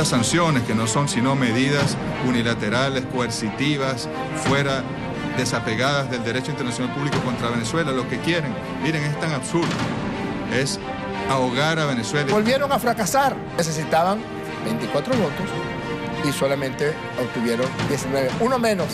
estas sanciones, que no son sino medidas unilaterales, coercitivas, fuera, desapegadas del derecho internacional público contra Venezuela, lo que quieren, miren, es tan absurdo, es ahogar a Venezuela. Volvieron a fracasar. Necesitaban 24 votos y solamente obtuvieron 19, uno menos.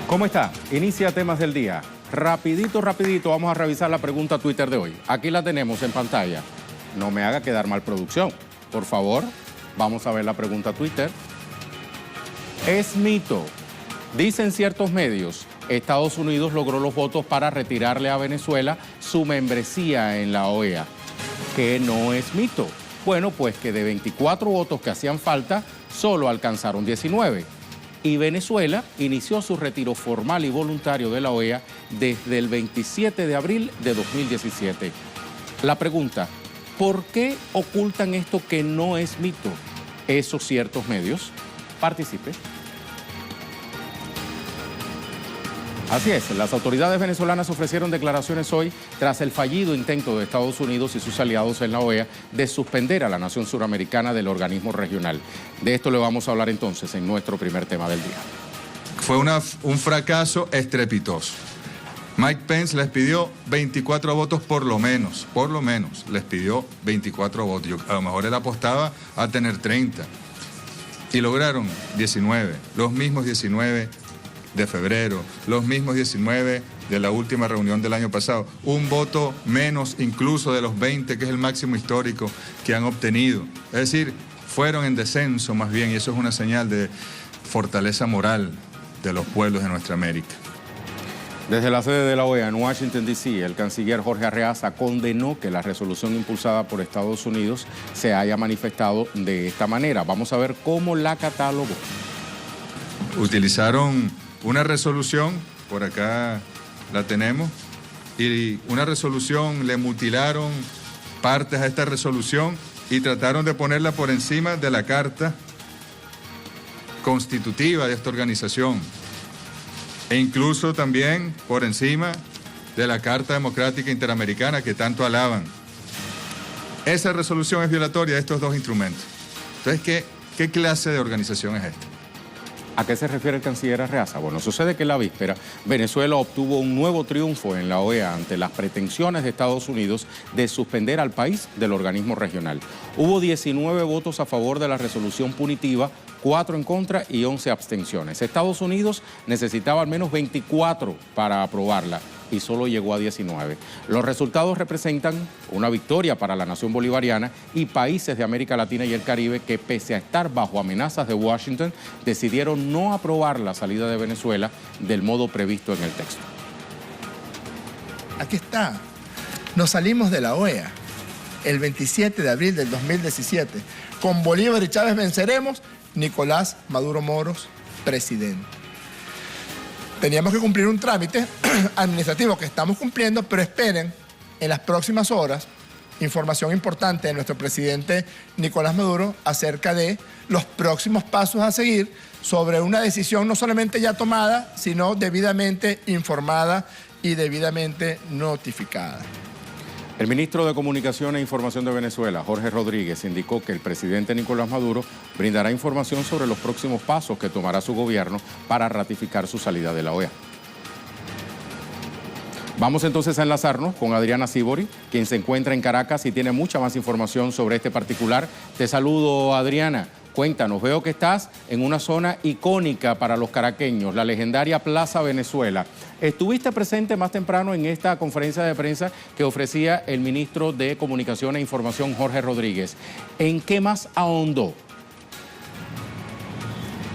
¿Cómo está? Inicia temas del día. Rapidito, vamos a revisar la pregunta Twitter de hoy. Aquí la tenemos en pantalla. No me haga quedar mal, producción. Por favor, vamos a ver la pregunta Twitter. Es mito. Dicen ciertos medios, Estados Unidos logró los votos para retirarle a Venezuela su membresía en la OEA. ¿Qué no es mito? Bueno, pues que de 24 votos que hacían falta, solo alcanzaron 19. Y Venezuela inició su retiro formal y voluntario de la OEA desde el 27 de abril de 2017. La pregunta, ¿por qué ocultan esto que no es mito esos ciertos medios? Participe. Así es, las autoridades venezolanas ofrecieron declaraciones hoy tras el fallido intento de Estados Unidos y sus aliados en la OEA de suspender a la nación suramericana del organismo regional. De esto le vamos a hablar entonces en nuestro primer tema del día. Fue un fracaso estrepitoso. Mike Pence les pidió 24 votos por lo menos, les pidió 24 votos. A lo mejor él apostaba a tener 30. Y lograron 19, los mismos 19 de febrero, los mismos 19 de la última reunión del año pasado, un voto menos incluso de los 20, que es el máximo histórico que han obtenido. Es decir, fueron en descenso más bien, y eso es una señal de fortaleza moral de los pueblos de nuestra América. Desde la sede de la OEA en Washington, D.C., el canciller Jorge Arreaza condenó que la resolución impulsada por Estados Unidos se haya manifestado de esta manera. Vamos a ver cómo la catalogó. Utilizaron una resolución, por acá la tenemos, y una resolución, le mutilaron partes a esta resolución y trataron de ponerla por encima de la carta constitutiva de esta organización, e incluso también por encima de la Carta Democrática Interamericana que tanto alaban. Esa resolución es violatoria de estos dos instrumentos. Entonces, ¿qué clase de organización es esta? ¿A qué se refiere el canciller Arreaza? Bueno, sucede que en la víspera Venezuela obtuvo un nuevo triunfo en la OEA ante las pretensiones de Estados Unidos de suspender al país del organismo regional. Hubo 19 votos a favor de la resolución punitiva, 4 en contra y 11 abstenciones. Estados Unidos necesitaba al menos 24 para aprobarla y solo llegó a 19. Los resultados representan una victoria para la nación bolivariana y países de América Latina y el Caribe que, pese a estar bajo amenazas de Washington, decidieron no aprobar la salida de Venezuela del modo previsto en el texto. Aquí está. Nos salimos de la OEA el 27 de abril del 2017. Con Bolívar y Chávez venceremos. Nicolás Maduro Moros, presidente. Teníamos que cumplir un trámite administrativo que estamos cumpliendo, pero esperen en las próximas horas información importante de nuestro presidente Nicolás Maduro acerca de los próximos pasos a seguir sobre una decisión no solamente ya tomada, sino debidamente informada y debidamente notificada. El ministro de Comunicación e Información de Venezuela, Jorge Rodríguez, indicó que el presidente Nicolás Maduro brindará información sobre los próximos pasos que tomará su gobierno para ratificar su salida de la OEA. Vamos entonces a enlazarnos con Adriana Sibori, quien se encuentra en Caracas y tiene mucha más información sobre este particular. Te saludo, Adriana. Cuéntanos, veo que estás en una zona icónica para los caraqueños, la legendaria Plaza Venezuela. Estuviste presente más temprano en esta conferencia de prensa que ofrecía el ministro de Comunicación e Información, Jorge Rodríguez. ¿En qué más ahondó?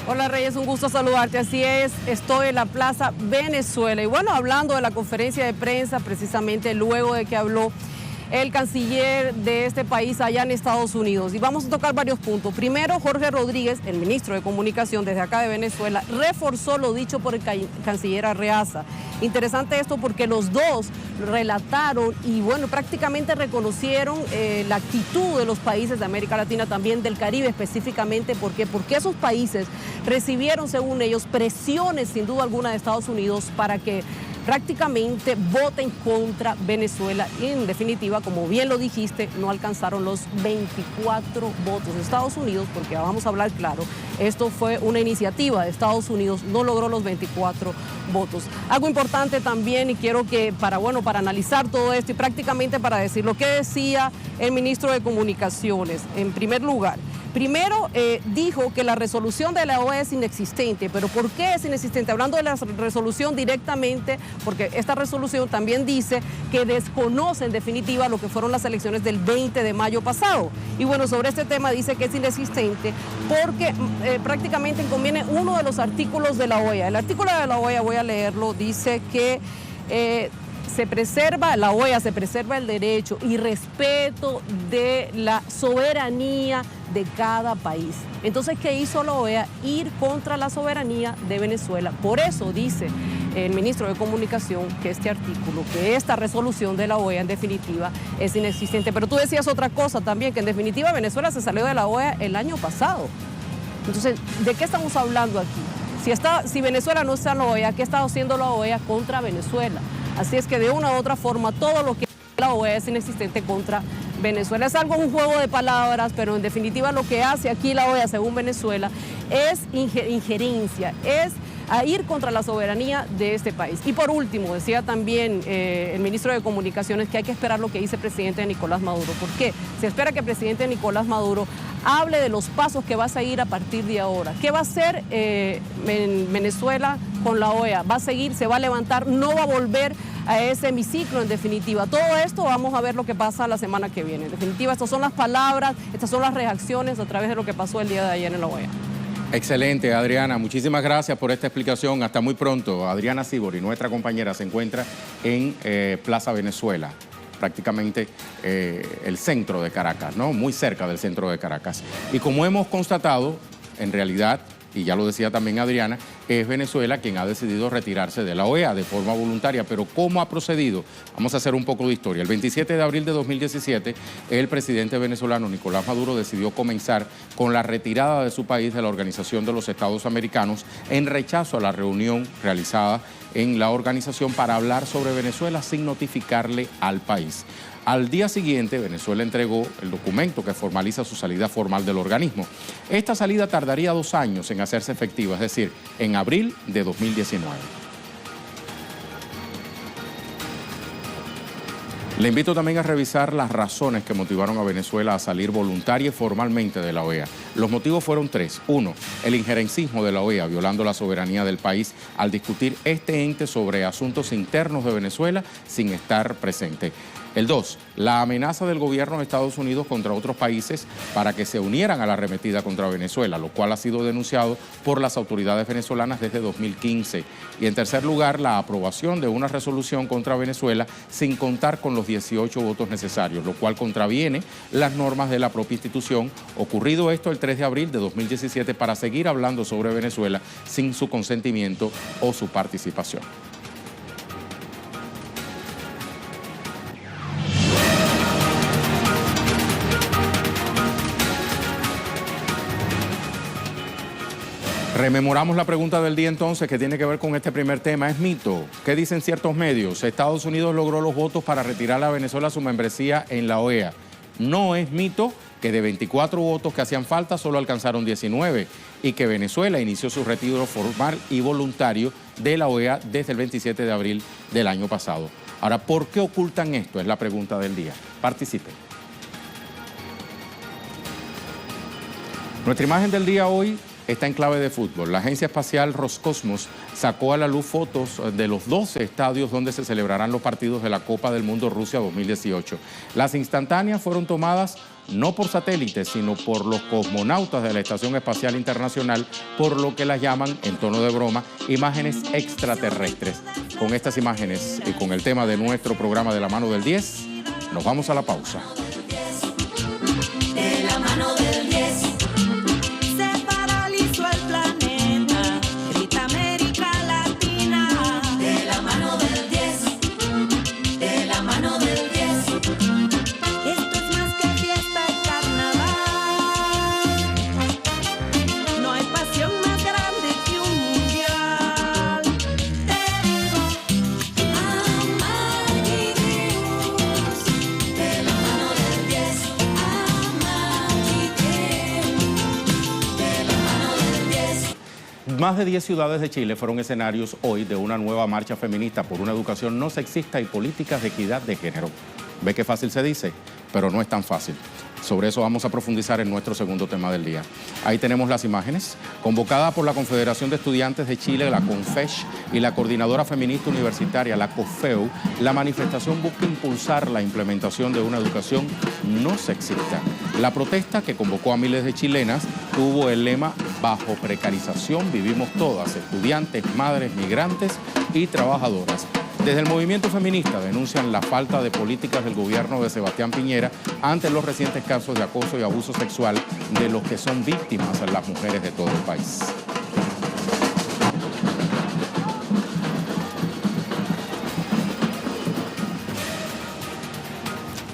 Hola Reyes, un gusto saludarte. Así es, estoy en la Plaza Venezuela. Y bueno, hablando de la conferencia de prensa, precisamente luego de que habló el canciller de este país allá en Estados Unidos. Y vamos a tocar varios puntos. Primero, Jorge Rodríguez, el ministro de Comunicación desde acá de Venezuela, reforzó lo dicho por el canciller Arreaza. Interesante esto porque los dos relataron y bueno, prácticamente reconocieron la actitud de los países de América Latina, también del Caribe específicamente. ¿Por qué? Porque esos países recibieron, según ellos, presiones sin duda alguna de Estados Unidos para que prácticamente voten contra Venezuela y en definitiva, como bien lo dijiste, no alcanzaron los 24 votos de Estados Unidos, porque vamos a hablar claro, esto fue una iniciativa de Estados Unidos, no logró los 24 votos. Algo importante también, y quiero que para analizar todo esto y prácticamente para decir lo que decía el ministro de Comunicaciones, en primer lugar. Primero, dijo que la resolución de la OEA es inexistente, pero ¿por qué es inexistente? Hablando de la resolución directamente, porque esta resolución también dice que desconoce en definitiva lo que fueron las elecciones del 20 de mayo pasado. Y bueno, sobre este tema dice que es inexistente porque prácticamente inconviene uno de los artículos de la OEA. El artículo de la OEA, voy a leerlo, dice que la OEA se preserva el derecho y respeto de la soberanía de cada país. Entonces, ¿qué hizo la OEA? Ir contra la soberanía de Venezuela. Por eso dice el ministro de Comunicación que este artículo, que esta resolución de la OEA en definitiva es inexistente. Pero tú decías otra cosa también, que en definitiva Venezuela se salió de la OEA el año pasado. Entonces, ¿de qué estamos hablando aquí? Si Venezuela no está en la OEA, ¿qué está haciendo la OEA contra Venezuela? Así es que de una u otra forma todo lo que la OEA es inexistente contra Venezuela. Es un juego de palabras, pero en definitiva lo que hace aquí la OEA según Venezuela es injerencia, es a ir contra la soberanía de este país. Y por último, decía también el ministro de Comunicaciones que hay que esperar lo que dice el presidente Nicolás Maduro. ¿Por qué? Se espera que el presidente Nicolás Maduro hable de los pasos que va a seguir a partir de ahora. ¿Qué va a hacer en Venezuela con la OEA? ¿Va a seguir? ¿Se va a levantar? ¿No va a volver a ese hemiciclo en definitiva? Todo esto vamos a ver lo que pasa la semana que viene. En definitiva, estas son las palabras, estas son las reacciones a través de lo que pasó el día de ayer en la OEA. Excelente, Adriana. Muchísimas gracias por esta explicación. Hasta muy pronto. Adriana Sibori, nuestra compañera, se encuentra en Plaza Venezuela, prácticamente el centro de Caracas, ¿no? Muy cerca del centro de Caracas. Y como hemos constatado, en realidad, y ya lo decía también Adriana, es Venezuela quien ha decidido retirarse de la OEA de forma voluntaria. Pero ¿cómo ha procedido? Vamos a hacer un poco de historia. El 27 de abril de 2017, el presidente venezolano Nicolás Maduro decidió comenzar con la retirada de su país de la Organización de los Estados Americanos en rechazo a la reunión realizada en la organización para hablar sobre Venezuela sin notificarle al país. Al día siguiente, Venezuela entregó el documento que formaliza su salida formal del organismo. Esta salida tardaría 2 años en hacerse efectiva, es decir, en abril de 2019. Le invito también a revisar las razones que motivaron a Venezuela a salir voluntaria y formalmente de la OEA. Los motivos fueron 3. 1. El injerencismo de la OEA, violando la soberanía del país al discutir este ente sobre asuntos internos de Venezuela sin estar presente. El 2, la amenaza del gobierno de Estados Unidos contra otros países para que se unieran a la arremetida contra Venezuela, lo cual ha sido denunciado por las autoridades venezolanas desde 2015. Y en tercer lugar, la aprobación de una resolución contra Venezuela sin contar con los 18 votos necesarios, lo cual contraviene las normas de la propia institución. Ocurrido esto el 3 de abril de 2017 para seguir hablando sobre Venezuela sin su consentimiento o su participación. Rememoramos la pregunta del día entonces, que tiene que ver con este primer tema. ¿Es mito? ¿Qué dicen ciertos medios? Estados Unidos logró los votos para retirar a Venezuela su membresía en la OEA. No es mito que de 24 votos que hacían falta solo alcanzaron 19 y que Venezuela inició su retiro formal y voluntario de la OEA desde el 27 de abril del año pasado. Ahora, ¿por qué ocultan esto? Es la pregunta del día. Participen. Nuestra imagen del día hoy está en clave de fútbol. La agencia espacial Roscosmos sacó a la luz fotos de los 12 estadios donde se celebrarán los partidos de la Copa del Mundo Rusia 2018. Las instantáneas fueron tomadas no por satélites, sino por los cosmonautas de la Estación Espacial Internacional, por lo que las llaman, en tono de broma, imágenes extraterrestres. Con estas imágenes y con el tema de nuestro programa De la Mano del 10, nos vamos a la pausa. De la mano del 10. Más de 10 ciudades de Chile fueron escenarios hoy de una nueva marcha feminista por una educación no sexista y políticas de equidad de género. ¿Ve qué fácil se dice? Pero no es tan fácil. Sobre eso vamos a profundizar en nuestro segundo tema del día. Ahí tenemos las imágenes. Convocada por la Confederación de Estudiantes de Chile, la CONFECH, y la Coordinadora Feminista Universitaria, la COFEU, la manifestación busca impulsar la implementación de una educación no sexista. La protesta, que convocó a miles de chilenas, tuvo el lema "Bajo precarización vivimos todas", estudiantes, madres, migrantes y trabajadoras. Desde el movimiento feminista denuncian la falta de políticas del gobierno de Sebastián Piñera ante los recientes casos de acoso y abuso sexual de los que son víctimas las mujeres de todo el país.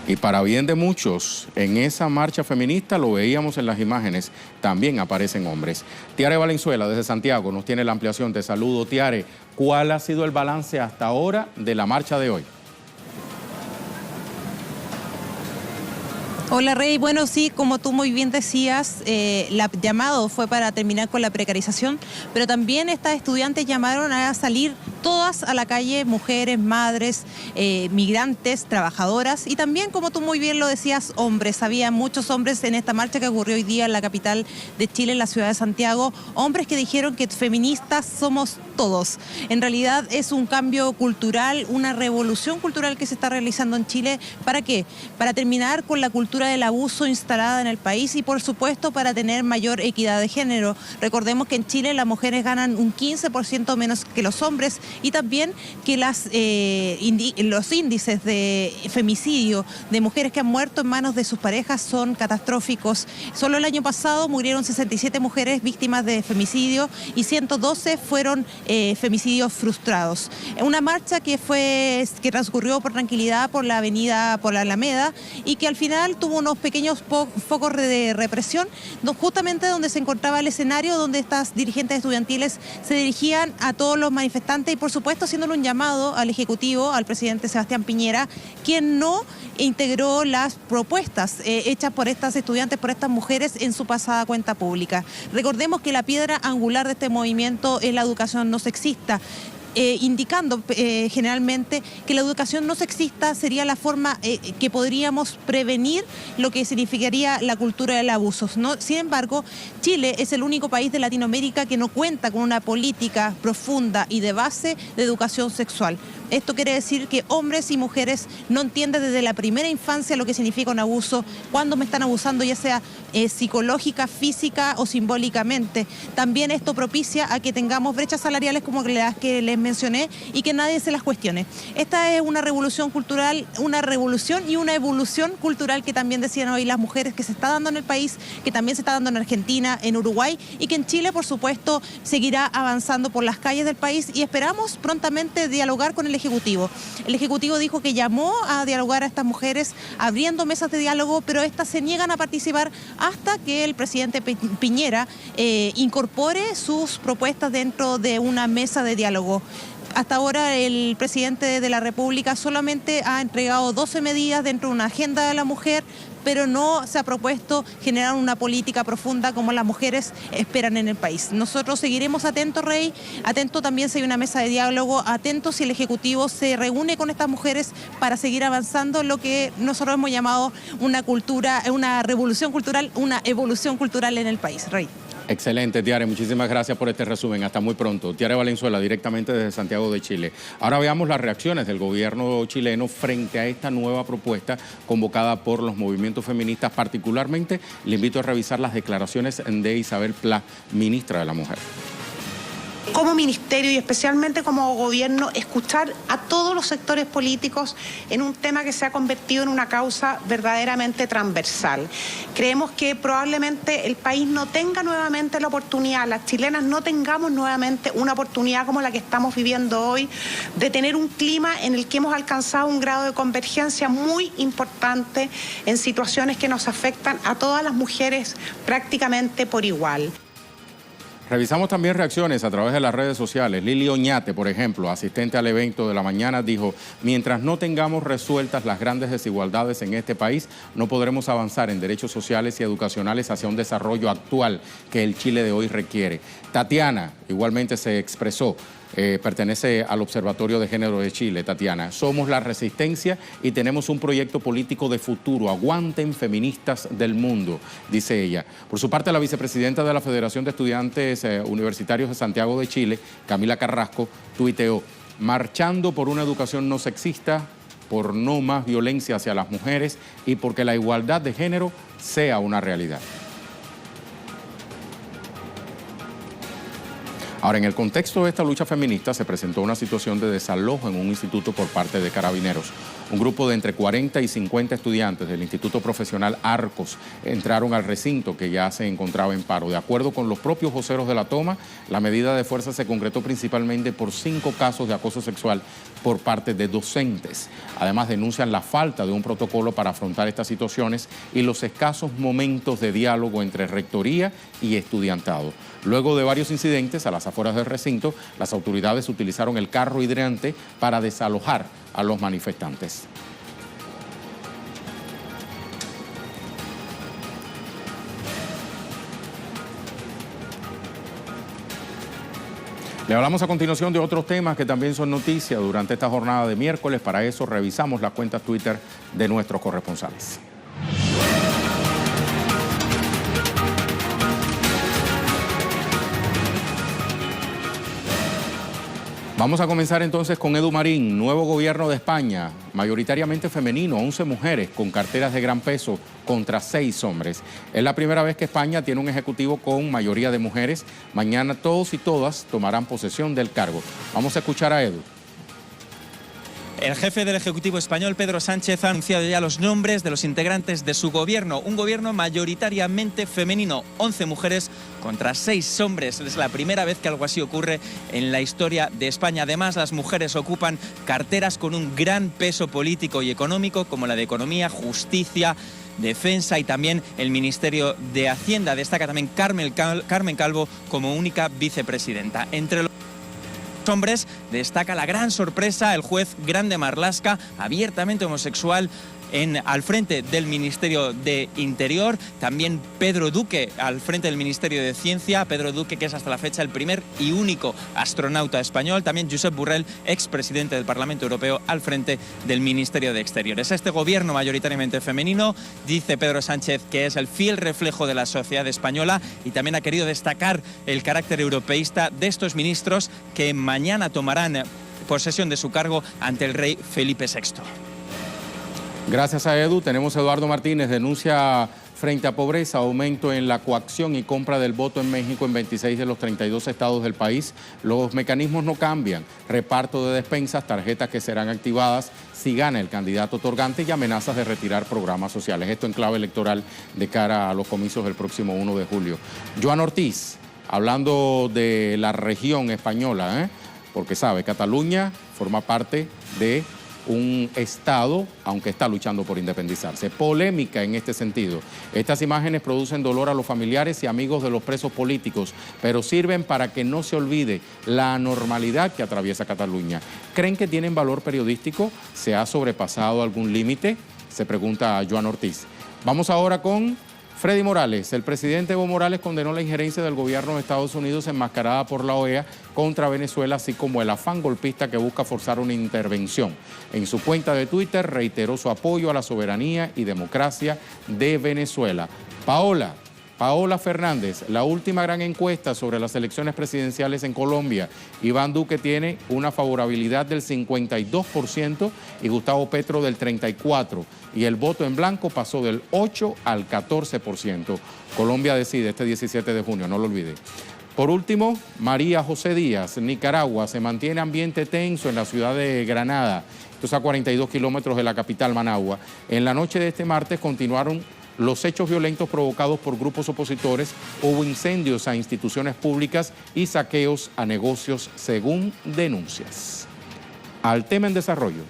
Y para bien de muchos, en esa marcha feminista, lo veíamos en las imágenes, también aparecen hombres. Tiare Valenzuela, desde Santiago, nos tiene la ampliación. Te saludo, Tiare. ¿Cuál ha sido el balance hasta ahora de la marcha de hoy? Hola Rey, bueno sí, como tú muy bien decías, el llamado fue para terminar con la precarización, pero también estas estudiantes llamaron a salir todas a la calle, mujeres, madres, migrantes, trabajadoras y también, como tú muy bien lo decías, hombres. Había muchos hombres en esta marcha que ocurrió hoy día en la capital de Chile, en la ciudad de Santiago, hombres que dijeron que feministas somos todos. En realidad es un cambio cultural, una revolución cultural que se está realizando en Chile. ¿Para qué? Para terminar con la cultura del abuso instalada en el país y, por supuesto, para tener mayor equidad de género. Recordemos que en Chile las mujeres ganan un 15% menos que los hombres y también que los índices de femicidio de mujeres que han muerto en manos de sus parejas son catastróficos. Solo el año pasado murieron 67 mujeres víctimas de femicidio y 112 fueron femicidios frustrados. Una marcha que transcurrió por tranquilidad por la avenida, por la Alameda, y que al final tuvo unos pequeños focos de represión, justamente donde se encontraba el escenario donde estas dirigentes estudiantiles se dirigían a todos los manifestantes y, por supuesto, haciéndole un llamado al Ejecutivo, al presidente Sebastián Piñera, quien no integró las propuestas hechas por estas estudiantes, por estas mujeres en su pasada cuenta pública. Recordemos que la piedra angular de este movimiento es la educación no sexista, indicando generalmente que la educación no sexista sería la forma que podríamos prevenir lo que significaría la cultura del abuso, ¿no? Sin embargo, Chile es el único país de Latinoamérica que no cuenta con una política profunda y de base de educación sexual. Esto quiere decir que hombres y mujeres no entienden desde la primera infancia lo que significa un abuso, cuándo me están abusando, ya sea psicológica, física o simbólicamente. También esto propicia a que tengamos brechas salariales como las que les mencioné y que nadie se las cuestione. Esta es una revolución cultural, una revolución y una evolución cultural que también decían hoy las mujeres que se está dando en el país, que también se está dando en Argentina, en Uruguay y que en Chile, por supuesto, seguirá avanzando por las calles del país y esperamos prontamente dialogar con el Ejecutivo. El Ejecutivo dijo que llamó a dialogar a estas mujeres abriendo mesas de diálogo, pero estas se niegan a participar hasta que el presidente Piñera incorpore sus propuestas dentro de una mesa de diálogo. Hasta ahora el presidente de la República solamente ha entregado 12 medidas dentro de una agenda de la mujer, pero no se ha propuesto generar una política profunda como las mujeres esperan en el país. Nosotros seguiremos atentos, Rey, atentos también si hay una mesa de diálogo, atentos si el Ejecutivo se reúne con estas mujeres para seguir avanzando en lo que nosotros hemos llamado una revolución cultural, una evolución cultural en el país, Rey. Excelente, Tiare, muchísimas gracias por este resumen. Hasta muy pronto. Tiare Valenzuela, directamente desde Santiago de Chile. Ahora veamos las reacciones del gobierno chileno frente a esta nueva propuesta convocada por los movimientos feministas. Particularmente, le invito a revisar las declaraciones de Isabel Pla, ministra de la Mujer. Como ministerio y especialmente como gobierno, escuchar a todos los sectores políticos en un tema que se ha convertido en una causa verdaderamente transversal. Creemos que probablemente el país no tenga nuevamente la oportunidad, las chilenas no tengamos nuevamente una oportunidad como la que estamos viviendo hoy, de tener un clima en el que hemos alcanzado un grado de convergencia muy importante en situaciones que nos afectan a todas las mujeres prácticamente por igual. Revisamos también reacciones a través de las redes sociales. Lili Oñate, por ejemplo, asistente al evento de la mañana, dijo: mientras no tengamos resueltas las grandes desigualdades en este país, no podremos avanzar en derechos sociales y educacionales hacia un desarrollo actual que el Chile de hoy requiere. Tatiana igualmente se expresó. Pertenece al Observatorio de Género de Chile. Tatiana: somos la resistencia y tenemos un proyecto político de futuro. Aguanten, feministas del mundo, dice ella. Por su parte, la vicepresidenta de la Federación de Estudiantes Universitarios de Santiago de Chile, Camila Carrasco, tuiteó: marchando por una educación no sexista, por no más violencia hacia las mujeres y porque la igualdad de género sea una realidad. Ahora, en el contexto de esta lucha feminista se presentó una situación de desalojo en un instituto por parte de Carabineros. Un grupo de entre 40 y 50 estudiantes del Instituto Profesional Arcos entraron al recinto que ya se encontraba en paro. De acuerdo con los propios voceros de la toma, la medida de fuerza se concretó principalmente por 5 casos de acoso sexual por parte de docentes. Además, denuncian la falta de un protocolo para afrontar estas situaciones y los escasos momentos de diálogo entre rectoría y estudiantado. Luego de varios incidentes a las afueras del recinto, las autoridades utilizaron el carro hidrante para desalojar a los manifestantes. Le hablamos a continuación de otros temas que también son noticia durante esta jornada de miércoles. Para eso revisamos las cuentas Twitter de nuestros corresponsales. Vamos a comenzar entonces con Edu Marín, nuevo gobierno de España, mayoritariamente femenino, 11 mujeres con carteras de gran peso contra 6 hombres. Es la primera vez que España tiene un ejecutivo con mayoría de mujeres. Mañana todos y todas tomarán posesión del cargo. Vamos a escuchar a Edu. El jefe del Ejecutivo español, Pedro Sánchez, ha anunciado ya los nombres de los integrantes de su gobierno. Un gobierno mayoritariamente femenino, 11 mujeres contra 6 hombres. Es la primera vez que algo así ocurre en la historia de España. Además, las mujeres ocupan carteras con un gran peso político y económico, como la de Economía, Justicia, Defensa y también el Ministerio de Hacienda. Destaca también Carmen Calvo como única vicepresidenta. Entre los hombres destaca la gran sorpresa, el juez Grande Marlaska, abiertamente homosexual, al frente del Ministerio de Interior. También Pedro Duque al frente del Ministerio de Ciencia. Pedro Duque, que es hasta la fecha el primer y único astronauta español. También Josep Borrell, expresidente del Parlamento Europeo, al frente del Ministerio de Exteriores. Este gobierno mayoritariamente femenino, dice Pedro Sánchez, que es el fiel reflejo de la sociedad española, y también ha querido destacar el carácter europeísta de estos ministros que mañana tomarán posesión de su cargo ante el rey Felipe VI. Gracias a Edu. Tenemos a Eduardo Martínez, denuncia frente a pobreza, aumento en la coacción y compra del voto en México en 26 de los 32 estados del país. Los mecanismos no cambian, reparto de despensas, tarjetas que serán activadas si gana el candidato otorgante y amenazas de retirar programas sociales. Esto en clave electoral de cara a los comicios del próximo 1 de julio. Joan Ortiz, hablando de la región española, porque sabe, Cataluña forma parte de un Estado, aunque está luchando por independizarse. Polémica en este sentido. Estas imágenes producen dolor a los familiares y amigos de los presos políticos, pero sirven para que no se olvide la anormalidad que atraviesa Cataluña. ¿Creen que tienen valor periodístico? ¿Se ha sobrepasado algún límite? Se pregunta a Joan Ortiz. Vamos ahora con Freddy Morales. El presidente Evo Morales condenó la injerencia del gobierno de Estados Unidos enmascarada por la OEA contra Venezuela, así como el afán golpista que busca forzar una intervención. En su cuenta de Twitter reiteró su apoyo a la soberanía y democracia de Venezuela. Paola Fernández, la última gran encuesta sobre las elecciones presidenciales en Colombia. Iván Duque tiene una favorabilidad del 52% y Gustavo Petro del 34%. Y el voto en blanco pasó del 8 al 14%. Colombia decide este 17 de junio, no lo olvide. Por último, María José Díaz, Nicaragua, se mantiene ambiente tenso en la ciudad de Granada. Esto es a 42 kilómetros de la capital, Managua. En la noche de este martes continuaron los hechos violentos provocados por grupos opositores, hubo incendios a instituciones públicas y saqueos a negocios, según denuncias. Al tema en desarrollo.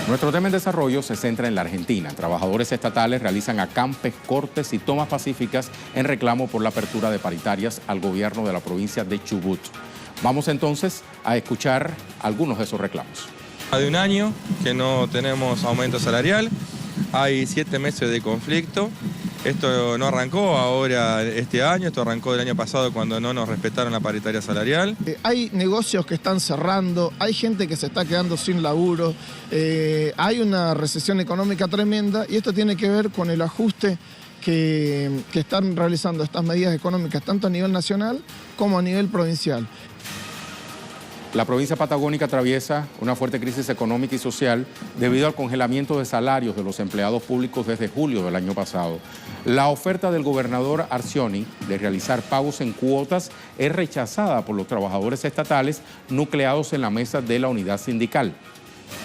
Nuestro tema en desarrollo se centra en la Argentina. Trabajadores estatales realizan acampes, cortes y tomas pacíficas en reclamo por la apertura de paritarias al gobierno de la provincia de Chubut. Vamos entonces a escuchar algunos de esos reclamos. De un año que no tenemos aumento salarial, hay 7 meses de conflicto. Esto no arrancó ahora este año, esto arrancó del año pasado cuando no nos respetaron la paritaria salarial. Hay negocios que están cerrando, hay gente que se está quedando sin laburo, hay una recesión económica tremenda y esto tiene que ver con el ajuste que están realizando estas medidas económicas tanto a nivel nacional como a nivel provincial. La provincia patagónica atraviesa una fuerte crisis económica y social debido al congelamiento de salarios de los empleados públicos desde julio del año pasado. La oferta del gobernador Arcioni de realizar pagos en cuotas es rechazada por los trabajadores estatales nucleados en la mesa de la unidad sindical.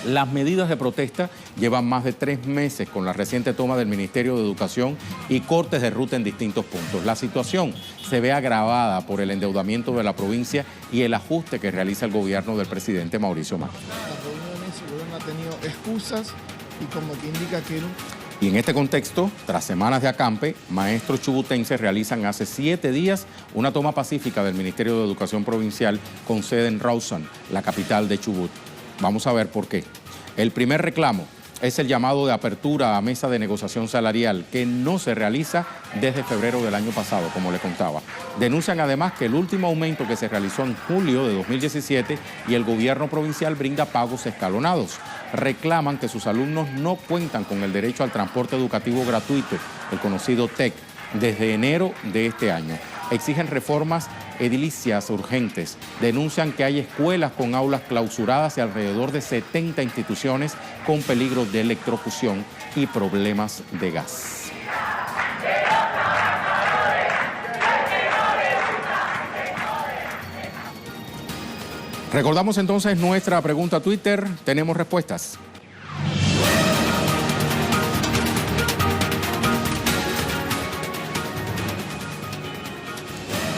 Las medidas de protesta llevan más de 3 meses con la reciente toma del Ministerio de Educación y cortes de ruta en distintos puntos. La situación se ve agravada por el endeudamiento de la provincia y el ajuste que realiza el gobierno del presidente Mauricio Macri. Las reuniones, el gobierno ha tenido excusas y como que indica que no. Y en este contexto, tras semanas de acampe, maestros chubutenses realizan hace 7 días una toma pacífica del Ministerio de Educación Provincial con sede en Rawson, la capital de Chubut. Vamos a ver por qué. El primer reclamo es el llamado de apertura a mesa de negociación salarial que no se realiza desde febrero del año pasado, como le contaba. Denuncian además que el último aumento que se realizó en julio de 2017 y el gobierno provincial brinda pagos escalonados. Reclaman que sus alumnos no cuentan con el derecho al transporte educativo gratuito, el conocido TEC, desde enero de este año. Exigen reformas edilicias urgentes. Denuncian que hay escuelas con aulas clausuradas y alrededor de 70 instituciones con peligro de electrocución y problemas de gas. Recordamos entonces nuestra pregunta a Twitter. Tenemos respuestas.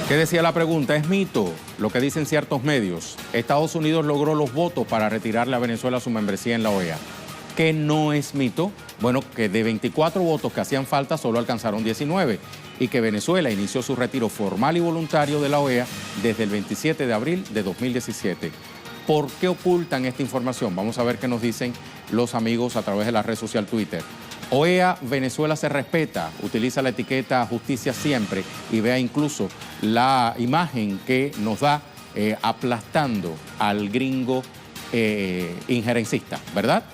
¿Qué decía la pregunta? ¿Es mito lo que dicen ciertos medios? Estados Unidos logró los votos para retirarle a Venezuela su membresía en la OEA. ¿Qué no es mito? Bueno, que de 24 votos que hacían falta solo alcanzaron 19 y que Venezuela inició su retiro formal y voluntario de la OEA desde el 27 de abril de 2017. ¿Por qué ocultan esta información? Vamos a ver qué nos dicen los amigos a través de la red social Twitter. OEA, Venezuela se respeta, utiliza la etiqueta justicia siempre y vea incluso la imagen que nos da aplastando al gringo injerencista, ¿verdad?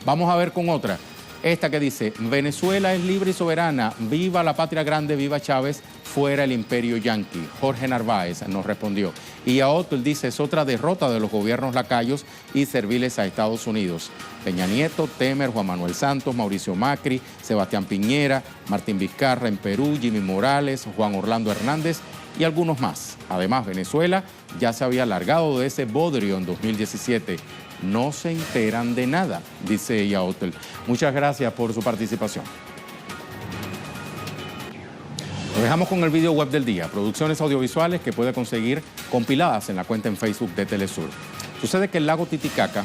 Vamos a ver con otra. Esta que dice, Venezuela es libre y soberana, viva la patria grande, viva Chávez, fuera el imperio yanqui. Jorge Narváez nos respondió. Y a otro dice, es otra derrota de los gobiernos lacayos y serviles a Estados Unidos. Peña Nieto, Temer, Juan Manuel Santos, Mauricio Macri, Sebastián Piñera, Martín Vizcarra en Perú, Jimmy Morales, Juan Orlando Hernández y algunos más. Además, Venezuela ya se había largado de ese bodrio en 2017. No se enteran de nada, dice Yaotel. Muchas gracias por su participación. Lo dejamos con el video web del día, producciones audiovisuales que puede conseguir compiladas en la cuenta en Facebook de Telesur. Sucede que el lago Titicaca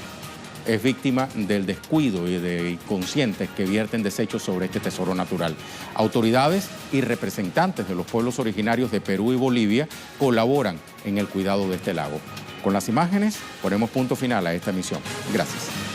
es víctima del descuido y de inconscientes que vierten desechos sobre este tesoro natural. Autoridades y representantes de los pueblos originarios de Perú y Bolivia colaboran en el cuidado de este lago. Con las imágenes ponemos punto final a esta emisión. Gracias.